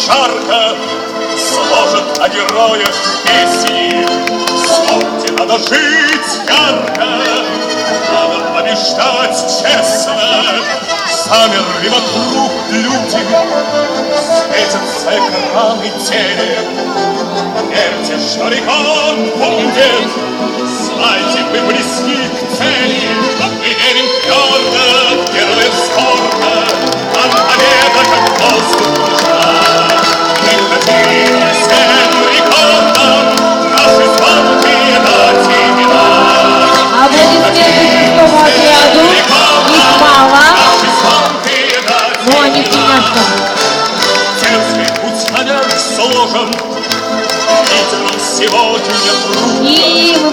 жарко, сложат о героях песни. Вспомните, надо жить ярко, надо побеждать честно. Замерли вокруг люди, светятся экраны тени. Верьте, что рекорд будет, знайте, мы близки к цели. Мы верим твердо в героев спорта, нам победа как воздух нужна. Мы хотим всем рекордом наши звонкие дать имена. Аплодисменты шестому отряду. Их мало, но они стремятся. Дерзкий путь наверх сложен, лидером сегодня труд. И мы